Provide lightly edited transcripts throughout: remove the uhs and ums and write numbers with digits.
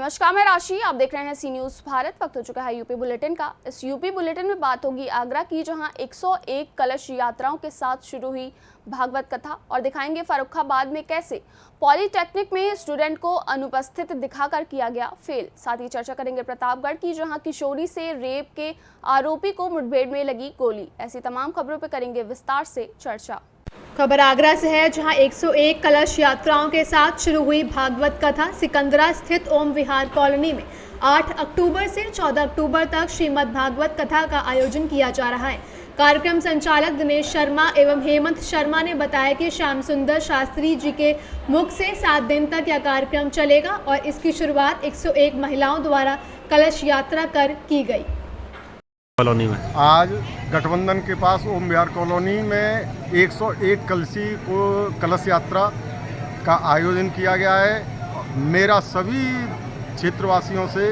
नमस्कार, मैं राशि। आप देख रहे हैं सी न्यूज़ भारत। वक्त हो चुका है यूपी बुलेटिन का। इस यूपी बुलेटिन में बात होगी आगरा की, जहां 101 कलश यात्राओं के साथ शुरू हुई भागवत कथा, और दिखाएंगे फर्रुखाबाद में कैसे पॉलिटेक्निक में स्टूडेंट को अनुपस्थित दिखाकर किया गया फेल। साथ ही चर्चा करेंगे प्रतापगढ़ की, जहां किशोरी से रेप के आरोपी को मुठभेड़ में लगी गोली। ऐसी तमाम खबरों पर करेंगे विस्तार से चर्चा। खबर आगरा से है, जहां 101 कलश यात्राओं के साथ शुरू हुई भागवत कथा सिकंदरा स्थित ओम विहार कॉलोनी में 8 अक्टूबर से 14 अक्टूबर तक श्रीमद् भागवत कथा का आयोजन किया जा रहा है। कार्यक्रम संचालक दिनेश शर्मा एवं हेमंत शर्मा ने बताया कि श्याम सुंदर शास्त्री जी के मुख से 7 दिन तक यह कार्यक्रम चलेगा और इसकी शुरुआत 101 महिलाओं द्वारा कलश यात्रा कर की गई। कॉलोनी में आज गठबंधन के पास ओम विहार कॉलोनी में 101 कलश यात्रा का आयोजन किया गया है। मेरा सभी क्षेत्रवासियों से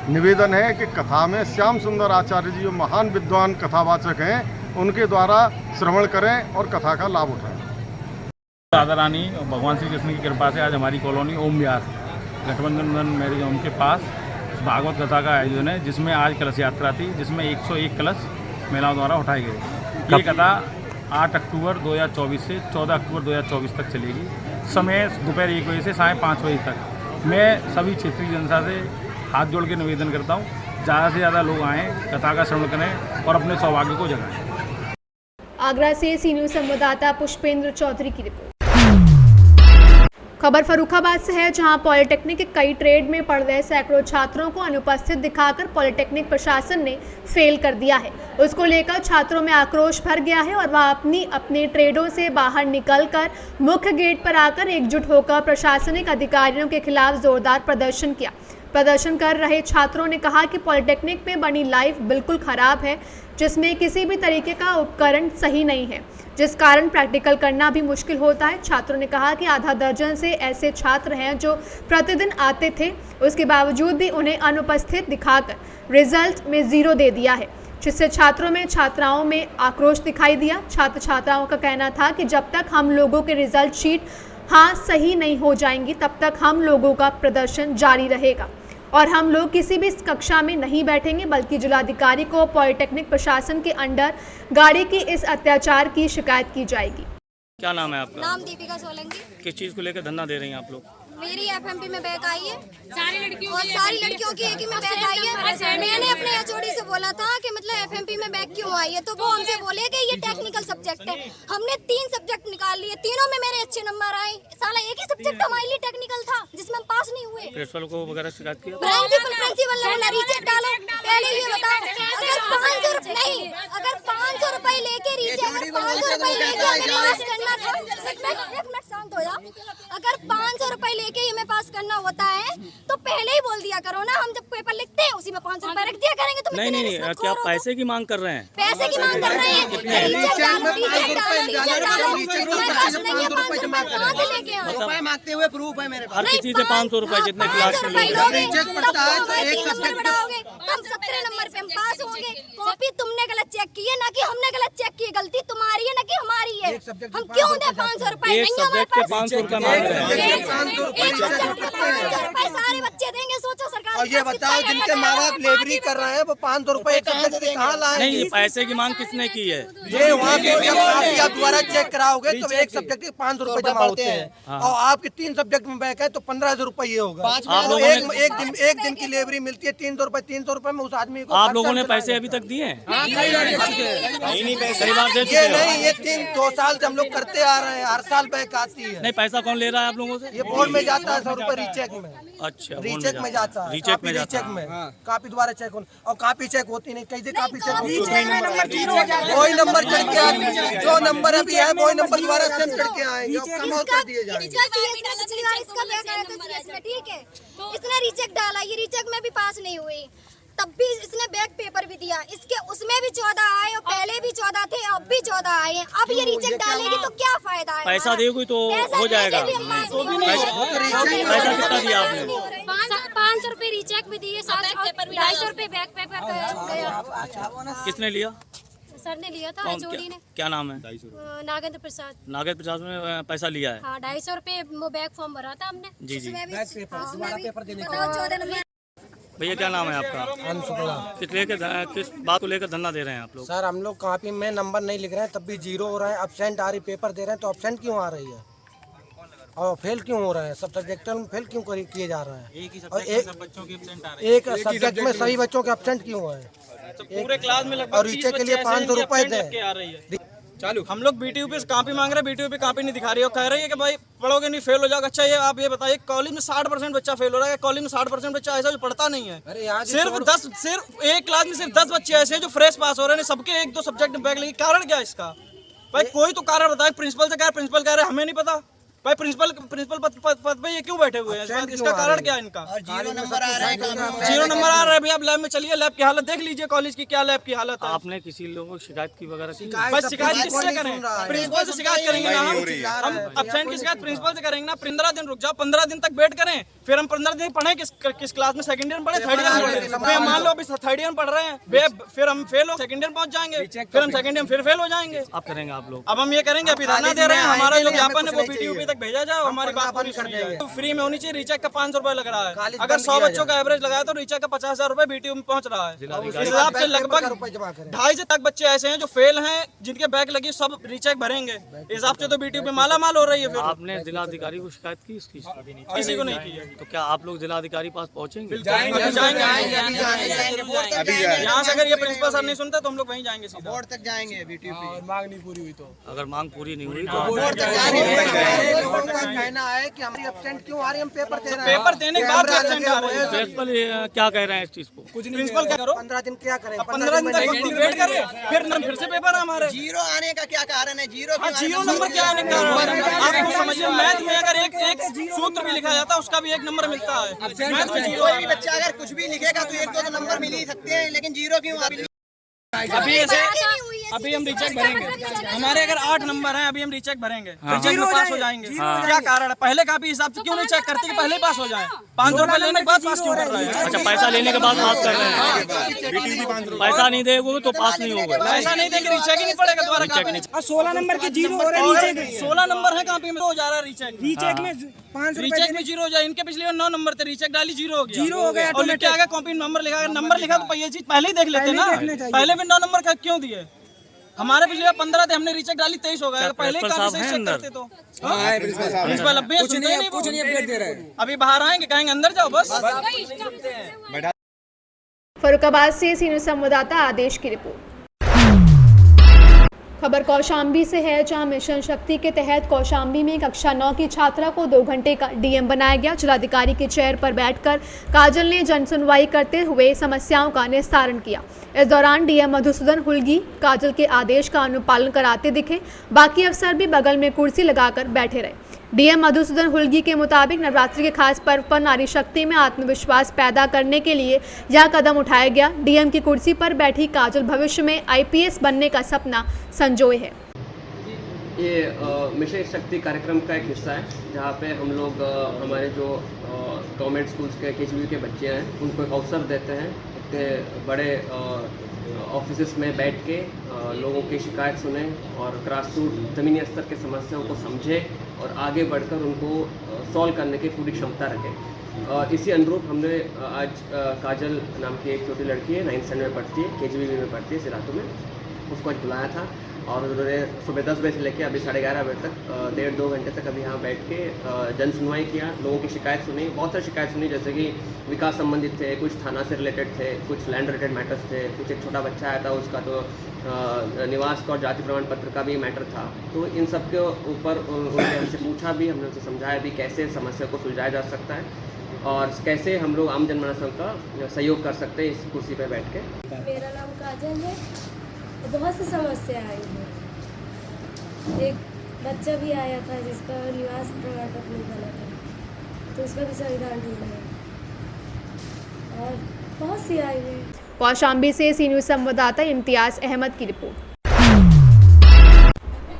निवेदन है कि कथा में श्याम सुंदर आचार्य जी जो महान विद्वान कथावाचक हैं, उनके द्वारा श्रवण करें और कथा का लाभ उठाएं। राधा रानी और भगवान श्री कृष्ण की कृपा से आज हमारी कॉलोनी ओम विहार गठबंधन मैरिज होम के पास भागवत कथा का आयोजन है, जिसमें आज कलश यात्रा थी, जिसमें 101 कलश महिलाओं द्वारा उठाए गए। ये कथा 8 अक्टूबर 2024 से 14 अक्टूबर 2024 तक चलेगी। समय दोपहर 1 बजे से साढ़े 5 बजे तक। मैं सभी क्षेत्रीय जनता से हाथ जोड़ के निवेदन करता हूँ, ज़्यादा से ज़्यादा लोग आएँ, कथा का श्रवण करें और अपने सौभाग्य को जगाएं। आगरा से सी न्यूज़ संवाददाता पुष्पेंद्र चौधरी की रिपोर्ट। खबर फर्रुखाबाद से है, जहां पॉलिटेक्निक के कई ट्रेड में पढ़ रहे सैकड़ों छात्रों को अनुपस्थित दिखाकर पॉलिटेक्निक प्रशासन ने फेल कर दिया है। उसको लेकर छात्रों में आक्रोश भर गया है और वह अपने ट्रेडों से बाहर निकलकर मुख्य गेट पर आकर एकजुट होकर प्रशासनिक अधिकारियों के खिलाफ जोरदार प्रदर्शन किया। प्रदर्शन कर रहे छात्रों ने कहा कि पॉलिटेक्निक में बनी लाइफ बिल्कुल खराब है, जिसमें किसी भी तरीके का उपकरण सही नहीं है, जिस कारण प्रैक्टिकल करना भी मुश्किल होता है। छात्रों ने कहा कि आधा दर्जन से ऐसे छात्र हैं जो प्रतिदिन आते थे, उसके बावजूद भी उन्हें अनुपस्थित दिखाकर रिजल्ट में 0 दे दिया है, जिससे छात्राओं में आक्रोश दिखाई दिया। छात्र छात्राओं का कहना था कि जब तक हम लोगों के रिजल्ट शीट सही नहीं हो जाएंगी, तब तक हम लोगों का प्रदर्शन जारी रहेगा और हम लोग किसी भी कक्षा में नहीं बैठेंगे, बल्कि जिलाधिकारी को पॉलिटेक्निक प्रशासन के अंडर गाड़ी की इस अत्याचार की शिकायत की जाएगी। क्या नाम है आपका? नाम दीपिका सोलंकी। किस चीज़ को लेकर धरना दे रही हैं आप लोग? मेरी एफएमपी में बैक आई है, सारी लड़कियों की एक ही में बैक आई है। मैंने अपने एचओडी से बोला था कि मतलब एफएमपी में बैक क्यों आई है, तो वो हमसे बोले कि ये टेक्निकल सब्जेक्ट है। हमने 3 सब्जेक्ट निकाल लिए, तीनों में मेरे अच्छे नंबर आए। साला एक ही सब्जेक्ट हमारे लिए टेक्निकल था, जिसमें हम पास नहीं हुए। प्रिंसिपल को वगैरह शिकायत किया? प्रिंसिपल ने बोला रीचेक डालो। पहले ये बताओ, अगर 500 रुपए नहीं, अगर 500 रुपए लेके रीचेक, 500 रुपए लेके हमें पास करना था। एक मिनट शांत हो जाओ। अगर 500 रुपए लेके हमें पास करना होता है तो पहले ही बोल दिया करो ना। हम जब पेपर लिखते हैं उसी में 500 रुपए रख दिया करेंगे। तो नहीं, क्या पैसे की मांग कर रहे हैं? पैसे की मांग कर रहे हैं। रुपए मांगते हुए प्रूफ है मेरे पास। हर किसी से 500 रुपए जितने क्लास में हम 17 नंबर पे हम पास होंगे। कॉपी तुमने गलत चेक की है, ना कि हमने गलत चेक की है। गलती तुम्हारी है, ना कि हमारी है। हम क्यों दे 500 रुपए? एक सब्जेक्ट के 500 रुपए मांग रहे हैं। 500 रुपए सारे बच्चे देंगे, सोचो सरकार। और ये बताओ, जिनके माँ बाप लेबरी कर रहे हैं वो 500 रुपए एक सब्जेक्ट से कहाँ लाए? नहीं, पैसे की मांग किसने की है? ये वहाँ के आप दोबारा चेक कराओगे तो एक सब्जेक्ट के 500 रुपए जमा होते हैं, और आपके 3 सब्जेक्ट में बैक है तो 1500 रुपए ये होगा। एक दिन की लेबरी मिलती है 300 रुपए। 300 रुपए में उस आदमी को आप लोगों ने पैसे अभी तक दिए हैं? कई बार दे चुके ये हैं। नहीं, ये 2 साल से हम लोग करते आ रहे हैं, हर साल बैक आती है। नहीं, पैसा कौन ले रहा है आप लोगों से? ये बोर्ड में जाता है 100 रुपए रीचेक में। अच्छा, रीचेक में जाता है, रीचेक में जाता रीचेक है। में कापी द्वारा चेक और कापी चेक होती नहीं। कैसे कापी चेक होती है? वही नंबर चढ़ के आए, जो नंबर अभी है वही नंबर द्वारा सेंड करके आएंगे, कमाल कर दिए जाएंगे। ठीक है, इसने रीचेक डाला, ये रीचेक में भी पास नहीं हुई, तब भी इसने बैक पेपर भी दिया। इसके उसमें भी 14 आए और पहले भी 14 थे, अब भी 14 आए हैं। अब ये रीचेक डालेगी तो क्या फायदा है? पैसा देगी तो हो जाएगा। पैसा कितना दिया आपने? 500 रुपए रीचेक भी दिए, 250 रुपए बैक पेपर गया। किसने लिया? सर ने लिया था, कौन HOD ने। क्या नाम है? नागेंद्र प्रसाद। नागेंद्र प्रसाद में पैसा लिया है? हाँ, 250 रुपए वो बैक फॉर्म भरा था हमने। जी जी। बताओ 14 नंबर। भैया क्या नाम है आपका? किस बात को लेकर धरना दे रहे हैं आप लोग? सर हम लोग कॉपी में नंबर नहीं लिख रहे हैं तब भी जीरो हो रहा है, अब्सेंट आ रही, पेपर दे रहे हैं तो अब्सेंट क्यों आ रही है और फेल क्यों हो रहा है, सब सब्जेक्ट में फेल क्यों किए जा रहे हैं, और एक सब्जेक्ट में सभी बच्चों के अब्सेंट क्यों है, पूरे क्लास में और रीचे के लिए 500 रुपए दें। चालू हम लोग बीटीयू पे कापी मांग रहे हैं, बीटीयू पे कापी नहीं दिखा रही है और कह रही है कि भाई पढ़ोगे नहीं फेल हो जाओगे। अच्छा ये आप ये बताइए कॉलेज में 60% बच्चा फेल हो रहा है, कॉलेज में 60% बच्चा ऐसा जो पढ़ता नहीं है। सिर्फ एक क्लास में सिर्फ 10 बच्चे ऐसे हैं जो फ्रेश पास हो रहे हैं, सबके 1-2 सब्जेक्ट में बैक लगी। कारण क्या है इसका? भाई कोई तो कारण बताए। प्रिंसिपल से कह रहे, प्रिंसिपल कह रहे हमें नहीं पता। भाई प्रिंसिपल पद पे ये क्यों बैठे हुए हैं? इसका कारण क्या है इनका? जीरो नंबर आ रहा है। भैया आप लैब में चलिए, लैब की हालत देख लीजिए, कॉलेज की क्या लैब की हालत है। आपने किसी लोगों को शिकायत की वगैरह की? बस शिकायत किससे करें? प्रिंसिपल से शिकायत करेंगे ना हम अब्सेंट की शिकायत प्रिंसिपल से करेंगे ना। 15 दिन रुक जाओ, 15 दिन तक वेट करें, फिर हम 15 दिन पढ़े किस क्लास में? सेकंड ईयर पढ़े, थर्ड ईयर में पढ़े। मान लो अभी थर्ड ईयर पढ़ रहे हैं, फिर हम फेल हो सेकंड ईयर पहुंच जाएंगे, फिर हम सेकंड ईयर फिर फेल हो जाएंगे। आप करेंगे आप लोग? अब हम ये करेंगे, अभी धरना दे रहे हैं, हमारा जो ज्ञापन है वो बीटीयूपी तक भेजा जाए, हमारी बात पूरी सुनी जाए। तो फ्री में होनी चाहिए। रीचेक का 500 रुपए लग रहा है, अगर 100 बच्चों का एवरेज लगाया तो रीचेक का 50,000 रुपए बीटीयू में पहुंच रहा है। इस हिसाब से लगभग 250 तक बच्चे ऐसे हैं जो फेल हैं, जिनके बैक लगी, सब रीचेक भरेंगे। इस हिसाब से तो बीटीयू पे माला माल हो रही है। फिर आपने जिलाधिकारी को शिकायत की इसकी? किसी को नहीं की है। तो क्या आप लोग जिलाधिकारी पास पहुंचेंगे? यहाँ से अगर ये प्रिंसिपल सर नहीं सुनते तो हम लोग वहीं जाएंगे, सीधा बोर्ड तक जाएंगे। बीटीयू और मांग नहीं पूरी हुई तो अगर मांग पूरी नहीं हुई तो कहना है कि हमारी एब्सेंट क्यों आ रही है, हम पेपर दे रहे हैं, पेपर देने के बाद एब्सेंट आ रहे हैं। प्रिंसिपल क्या कह रहे हैं इस चीज को? कुछ प्रिंसिपल क्या करो, 15 दिन क्या करें, 15 दिन तक वेट करें, फिर से पेपर है हमारे। जीरो आने का क्या कारण है? जीरो नंबर क्या आने का कारण है? आपको समझिए, मैथ में अगर एक सूत्र भी लिखा जाता है उसका भी 1 नंबर मिलता है। मैथ में जीरो। कोई भी बच्चा अगर कुछ भी लिखेगा तो 1-2 नंबर मिल ही सकते हैं, लेकिन जीरो क्यों? अभी ऐसे अभी हम रीचेक भरेंगे, हमारे अगर 8 नंबर हैं, अभी हम रीचेक भरेंगे, रीचेक में पास हो जाएंगे। क्या कारण है? पहले का भी हिसाब से क्यों नहीं चेक करते कि पहले पास हो जाए? 500 रुपए लेने के बाद पास क्यों कर रहे हैं? अच्छा, पैसा लेने के बाद पास कर रहे हैं। पैसा नहीं देगा तो पास नहीं होगा। पैसा नहीं देंगे, रीचेक ही नहीं पड़ेगा दोबारा। 16 नंबर के जीरो हो रहे हैं, रीचेक 16 नंबर है कॉपी में, हो जा रहा है रीचेक में 500 रीचेक में जीरो हो जाए। इनके पिछले 9 नंबर थे, रीचेक डाली जीरो हो गया, जीरो हो गया। और लिख के आगे कॉपी नंबर लिखा, नंबर लिखा तो ये चीज पहले ही देख लेते ना। पहले भी 9 नंबर क्यों दिए? हमारे पिछले 15 थे, हमने रीचेक डाली 23 हो गया। पहले ही काफी सही चेक करते तो प्रिंसिपल अब भी सुनते नहीं, कुछ नहीं अपडेट दे रहे हैं। अभी बाहर आएंगे, कहेंगे अंदर जाओ बस। फर्रुखाबाद से सीनियर संवाददाता आदेश की रिपोर्ट। खबर कौशाम्बी से है, जहां मिशन शक्ति के तहत कौशाम्बी में कक्षा 9 की छात्रा को 2 घंटे का डीएम बनाया गया। जिलाधिकारी के चेयर पर बैठकर काजल ने जन सुनवाई करते हुए समस्याओं का निस्तारण किया। इस दौरान डीएम मधुसूदन हुल्गी काजल के आदेश का अनुपालन कराते दिखे, बाकी अफसर भी बगल में कुर्सी लगाकर बैठे रहे। डीएम मधुसूदन हुल्गी के मुताबिक नवरात्रि के खास पर्व पर नारी शक्ति में आत्मविश्वास पैदा करने के लिए यह कदम उठाया गया। डीएम की कुर्सी पर बैठी काजल भविष्य में आईपीएस बनने का सपना संजोए है। ये मिशन शक्ति कार्यक्रम का एक हिस्सा है, जहाँ पे हम लोग हमारे जो गवर्नमेंट स्कूल्स के केजीबी के बच्चे हैं उनको एक अवसर देते हैं, इतने बड़े ऑफिस में बैठ के लोगों की शिकायत सुने और ग्रास रूट ज़मीनी स्तर के समस्याओं को समझे और आगे बढ़कर उनको सॉल्व करने की पूरी क्षमता रखें। इसी अनुरूप हमने आज काजल नाम की एक छोटी लड़की है, 9th स्टैंडर्ड में पढ़ती है, केजीबी में पढ़ती है सिरातू में, उसको आज बुलाया था और उन्होंने सुबह 10 बजे से लेकर अभी 11:30 बजे तक 1.5-2 घंटे तक अभी यहाँ बैठ के जन सुनवाई किया, लोगों की शिकायत सुनी, बहुत सारी शिकायत सुनी, जैसे कि विकास संबंधित थे, कुछ थाना से रिलेटेड थे, कुछ लैंड रिलेटेड मैटर्स थे, कुछ एक छोटा बच्चा आया था उसका तो निवास और जाति प्रमाण पत्र का भी मैटर था। तो इन सब के ऊपर उन्होंने हमसे पूछा भी, हमने उनसे समझाया भी कैसे समस्या को सुलझाया जा सकता है और कैसे हम लोग आम जनमानस का सहयोग कर सकते हैं इस कुर्सी पर बैठ के। मेरा नाम काजल है, बहुत सी समस्या आई है। एक बच्चा भी आया था जिसका निवास प्रमाण पत्र नहीं बना था, तो उसका भी संविधान ढूंढ है और बहुत सी आई है। कौशाम्बी से सीनियर संवाददाता इम्तियाज अहमद की रिपोर्ट।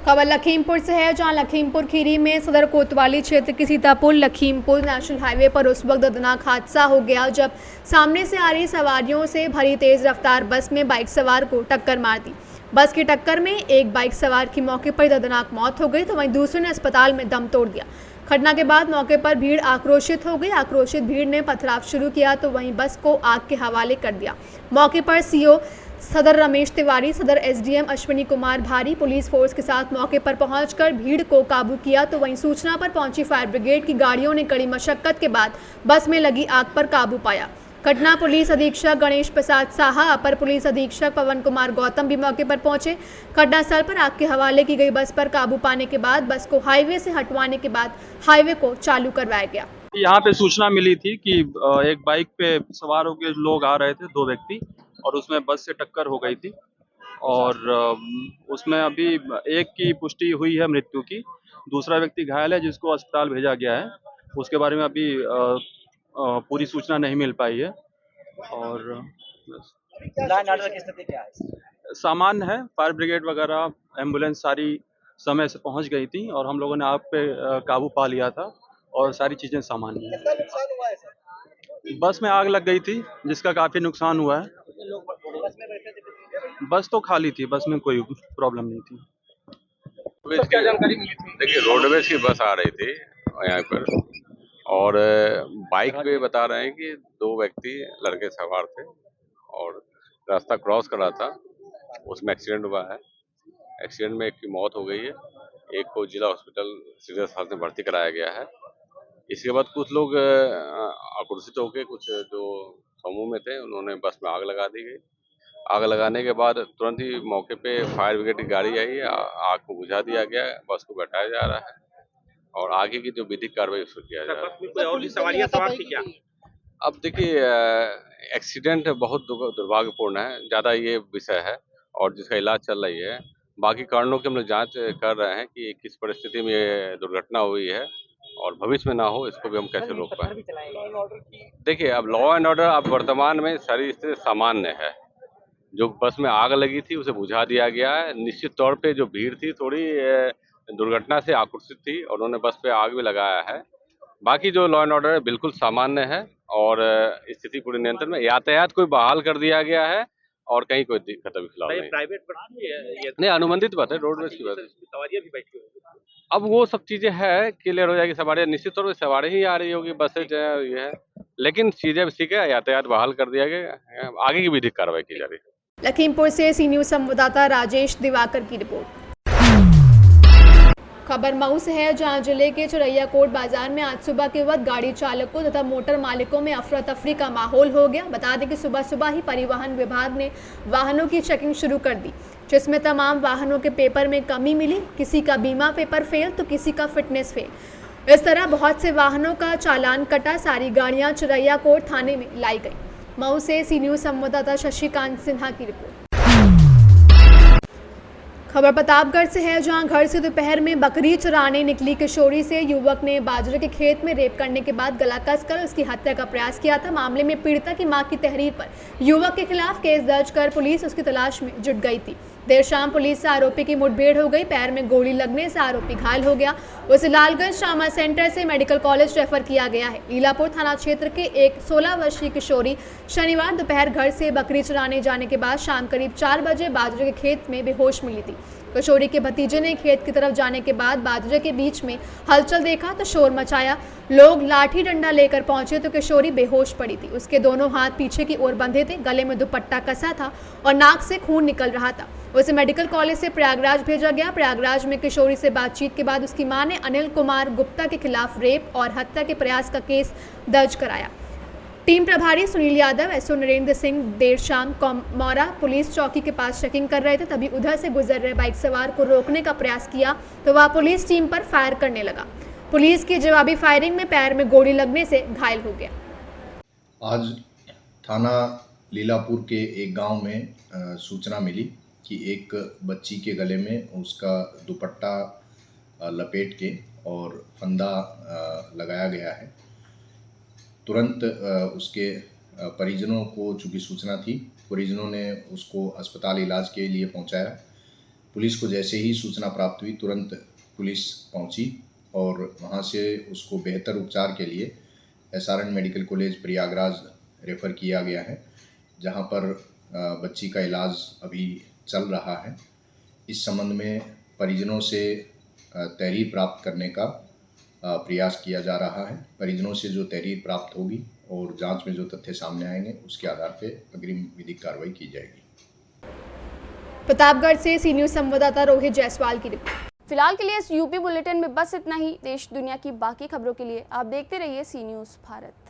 खबर लखीमपुर से है, जहां लखीमपुर खीरी में सदर कोतवाली क्षेत्र की सीतापुर लखीमपुर नेशनल हाईवे पर उस वक्त दर्दनाक हादसा हो गया जब सामने से आ रही सवारियों से भरी तेज रफ्तार बस में बाइक सवार को टक्कर मार दी। बस की टक्कर में एक बाइक सवार की मौके पर दर्दनाक मौत हो गई तो वहीं दूसरे ने अस्पताल में दम तोड़ दिया। घटना के बाद मौके पर भीड़ आक्रोशित हो गई। आक्रोशित भीड़ ने पथराव शुरू किया तो वहीं बस को आग के हवाले कर दिया। मौके पर सीओ सदर रमेश तिवारी, सदर एसडीएम अश्विनी कुमार भारी पुलिस फोर्स के साथ मौके पर पहुंचकर भीड़ को काबू किया तो वहीं सूचना पर पहुंची फायर ब्रिगेड की गाड़ियों ने कड़ी मशक्कत के बाद बस में लगी आग पर काबू पाया। घटना पुलिस अधीक्षक गणेश प्रसाद साहा, अपर पुलिस अधीक्षक पवन कुमार गौतम भी मौके पर पहुंचे। घटनास्थल पर आग के हवाले की गई बस पर काबू पाने के बाद बस को हाईवे से हटवाने के बाद हाईवे को चालू करवाया गया। यहाँ पे सूचना मिली थी कि एक बाइक पे सवार होकर लोग आ रहे थे, 2 व्यक्ति, और उसमें बस से टक्कर हो गई थी और उसमें अभी एक की पुष्टि हुई है मृत्यु की, दूसरा व्यक्ति घायल है जिसको अस्पताल भेजा गया है। उसके बारे में अभी पूरी सूचना नहीं मिल पाई है और सामान्य है। फायर ब्रिगेड वगैरह, एम्बुलेंस सारी समय से पहुंच गई थी और हम लोगों ने आग पे काबू पा लिया था और सारी चीजें सामान्य हैं। बस में आग लग गई थी जिसका काफी नुकसान हुआ है। बस तो खाली थी, बस में कोई प्रॉब्लम नहीं थी। क्या जानकारी मिली थी? देखिए, रोडवेज की बस आ रही थी यहाँ पर और बाइक पे बता रहे हैं कि 2 व्यक्ति लड़के सवार थे और रास्ता क्रॉस कर रहा था, उसमें एक्सीडेंट हुआ है। एक्सीडेंट में एक की मौत हो गई है, एक को जिला हॉस्पिटल सीरियस हालत में भर्ती कराया गया है। इसके बाद कुछ लोग आक्रोशित होकर, कुछ जो समूह में थे, उन्होंने बस में आग लगा दी गई। आग लगाने के बाद तुरंत ही मौके पे फायर ब्रिगेड की गाड़ी आई है, आग को बुझा दिया गया है, बस को हटाया जा रहा है और आगे की जो विधिक कार्रवाई उसको किया जा रहा है। कोई और भी सवारियां सवार थी क्या? अब देखिए, एक्सीडेंट बहुत दुर्भाग्यपूर्ण है, ज़्यादा ये विषय है और जिसका इलाज चल रही है। बाकी कारणों की हम लोग जाँच कर रहे हैं कि किस परिस्थिति में ये दुर्घटना हुई है और भविष्य में ना हो, इसको भी हम कैसे रोक पाएं। देखिए, अब लॉ एंड ऑर्डर अब वर्तमान में सारी स्थिति सामान्य है। जो बस में आग लगी थी उसे बुझा दिया गया है। निश्चित तौर पे जो भीड़ थी थोड़ी दुर्घटना से आक्रोशित थी और उन्होंने बस पे आग भी लगाया है। बाकी जो लॉ एंड ऑर्डर है बिल्कुल सामान्य है और स्थिति पूरी नियंत्रण में। यातायात को बहाल कर दिया गया है और कहीं कोई दिक्कत अभी फिलहाल नहीं। प्राइवेट बस है नहीं, अनुबंधित बस है, रोडवेज की बस। सवारियां भी बैठी होंगी। अब वो सब चीजें है, क्लियर हो जाएगी। सवारियां निश्चित तौर पर सवारी ही आ रही होगी, बसें जो है ये है, लेकिन चीजें ठीक है, यातायात बहाल कर दिया गया है, आगे की विधिक कार्रवाई की जा रही है। लखीमपुर से सी न्यूज संवाददाता राजेश दिवाकर की रिपोर्ट। खबर मऊ से है, जहां जिले के चौरैया कोट बाजार में आज सुबह के वक्त गाड़ी चालकों तथा मोटर मालिकों में अफरा तफरी का माहौल हो गया। बता दें कि सुबह सुबह ही परिवहन विभाग ने वाहनों की चेकिंग शुरू कर दी, जिसमें तमाम वाहनों के पेपर में कमी मिली। किसी का बीमा पेपर फेल तो किसी का फिटनेस फेल। इस तरह बहुत से वाहनों का चालान कटा। सारी गाड़ियां चौरैया कोट थाने में लाई गई। मऊ से सी न्यूज संवाददाता शशिकांत सिन्हा की रिपोर्ट। खबर प्रतापगढ़ से है, जहां घर से दोपहर में बकरी चराने निकली किशोरी से युवक ने बाजरे के खेत में रेप करने के बाद गला कसकर उसकी हत्या का प्रयास किया था। मामले में पीड़िता की मां की तहरीर पर युवक के खिलाफ केस दर्ज कर पुलिस उसकी तलाश में जुट गई थी। देर शाम पुलिस से आरोपी की मुठभेड़ हो गई। पैर में गोली लगने से आरोपी घायल हो गया। उसे लालगंज ट्रामा सेंटर से मेडिकल कॉलेज रेफर किया गया है। लीलापुर थाना क्षेत्र के एक 16 वर्षीय किशोरी शनिवार दोपहर घर से बकरी चराने जाने के बाद शाम करीब 4 बजे बाजरे के खेत में बेहोश मिली थी। किशोरी के भतीजे ने खेत की तरफ जाने के बाद बाजरे के बीच में हलचल देखा तो शोर मचाया। लोग लाठी डंडा लेकर पहुंचे तो किशोरी बेहोश पड़ी थी। उसके दोनों हाथ पीछे की ओर बंधे थे, गले में दुपट्टा कसा था और नाक से खून निकल रहा था। उसे मेडिकल कॉलेज से प्रयागराज भेजा गया। प्रयागराज में किशोरी से बातचीत के बाद उसकी मां ने अनिल कुमार गुप्ता के खिलाफ रेप और हत्या के प्रयास का केस दर्ज कराया। टीम प्रभारी सुनील यादव, एसओ नरेंद्र सिंह देर शाम कौमौरा पुलिस चौकी के पास चेकिंग कर रहे थे, तभी उधर से गुजर रहे बाइक सवार को रोकने का प्रयास किया तो वह पुलिस टीम पर फायर करने लगा। पुलिस की जवाबी फायरिंग में पैर में गोली लगने से घायल हो गया। आज थाना लीलापुर के एक गांव में सूचना मिली कि एक बच्ची के गले में उसका दुपट्टा लपेट के और फंदा लगाया गया है। तुरंत उसके परिजनों को चूँकि सूचना थी, परिजनों ने उसको अस्पताल इलाज के लिए पहुंचाया। पुलिस को जैसे ही सूचना प्राप्त हुई तुरंत पुलिस पहुंची और वहां से उसको बेहतर उपचार के लिए SRN medical college Prayagraj refer किया गया है, जहां पर बच्ची का इलाज अभी चल रहा है। इस संबंध में परिजनों से तहरीर प्राप्त करने का प्रयास किया जा रहा है। परिजनों से जो तहरीर प्राप्त होगी और जांच में जो तथ्य सामने आएंगे उसके आधार पर अग्रिम विधिक कार्रवाई की जाएगी। प्रतापगढ़ से सी न्यूज़ संवाददाता रोहित जायसवाल की रिपोर्ट। फिलहाल के लिए इस यूपी बुलेटिन में बस इतना ही। देश दुनिया की बाकी खबरों के लिए आप देखते रहिए सी न्यूज़ भारत।